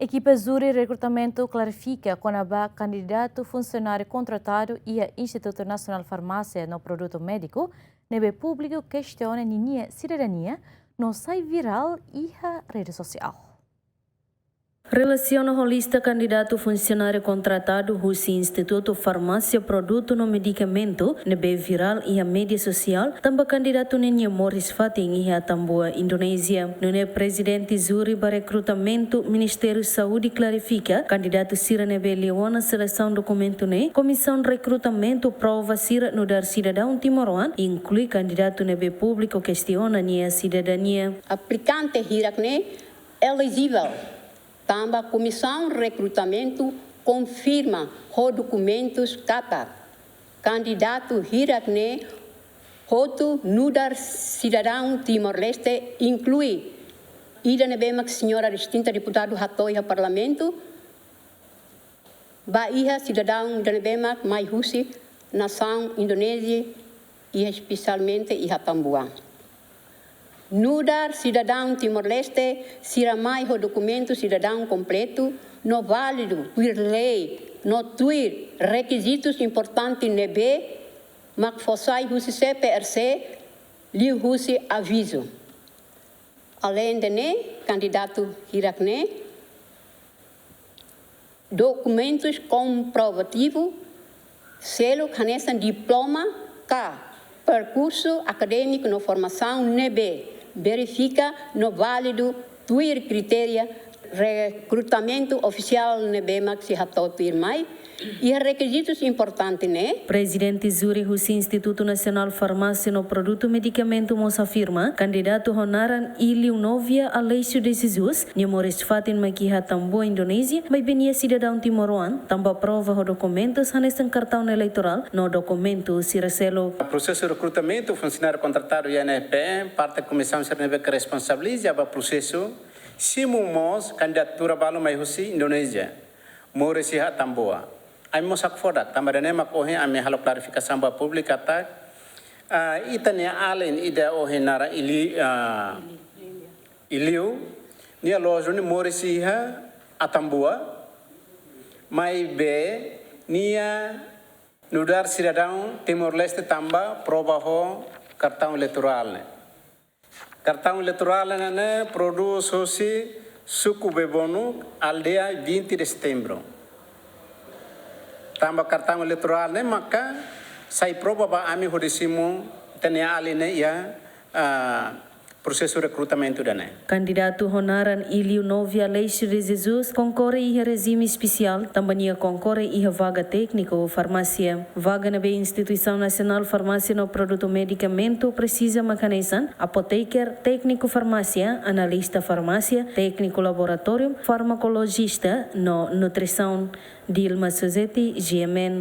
Equipa Zuri Recrutamento clarifica quando há candidato funcionário contratado e a Instituto Nacional de Farmácia no produto médico, nebe público questiona a cidadania no sai viral e a rede social. Relaciona holista candidato funcionário contratado do Instituto Farmácia Produto no Medicamento, nebe viral e a mídia social, também candidato Nenê Morris Fating e a Tambua, Indonésia. Nune presidente Zuri para recrutamento, Ministério Saúde clarifica, candidato Sira nebe leona seleção documento ne, Comissão de Recrutamento prova Sira no dar cidadão Timoroan, inclui candidato nebe público questiona a cidadania. Aplicante hirakne elegível. Também a Comissão de Recrutamento confirma os documentos capa. Candidato Hirakne, Hoto Nudar Cidadão Timor-Leste, inclui Ida Nebema, senhora distinta deputado Hatoi ao Parlamento, Bahia Cidadão da Nebema, Maihusi, Nação Indonésia e especialmente Ihatambua. Nudar cidadão Timor-Leste será mais o documento cidadão completo, no válido, por lei, no tuir requisitos importantes nebe, mas fossai husi CPRC, li husi aviso. Além de ne, candidato Hirakne, documentos comprovativos, selo canessa diploma, percurso acadêmico na formação nebe. Verifica no válido tuir critério recrutamento oficial nebema que se hatopir mai e requisitos importantes né. Presidente Zuri Husi Instituto Nacional Farmácia no Produto Medicamento Mos afirma, candidato Honaran Iliu Novia Aleixo de Jesus, Nimoris Fatin Makiha Tambo Indonésia, mas benia cidadão Timoroan, também prova os documentos nesse cartão eleitoral no documento Ciracelo. O processo de recrutamento, funcionário contratado e ANPM, parte da comissão serve que responsabiliza o processo. Simumos candidatura balu mai husi Indonesia, Morisiha Tamboa. Ai mosak fodak tamadane mak ohe ame halo klarifikasi ba publik kata itania alen ida ohe nara iliu nia lojo ni Morisiha Atambua mai be nia nudar cidadão Timor-Leste tamba provaho cartão eleitoral ne. Cartão eleitoral né produz hoje suku bebonu aldea 20 de setembro. Tambah cartão eleitoral né maka sai prova ba ami hodisimu tenia ali né ya processo de recrutamento da né. Candidato Honaran Iliu Novia Aleixo de Jesus concorre a regime especial, também concorre a vaga técnico farmácia. Vaga na Instituição Nacional Farmácia no Produto Medicamento precisa mecanizar apoteker, técnico farmácia, analista farmácia, técnico laboratório, farmacologista no nutrição. Dilma Suzeti, GMN.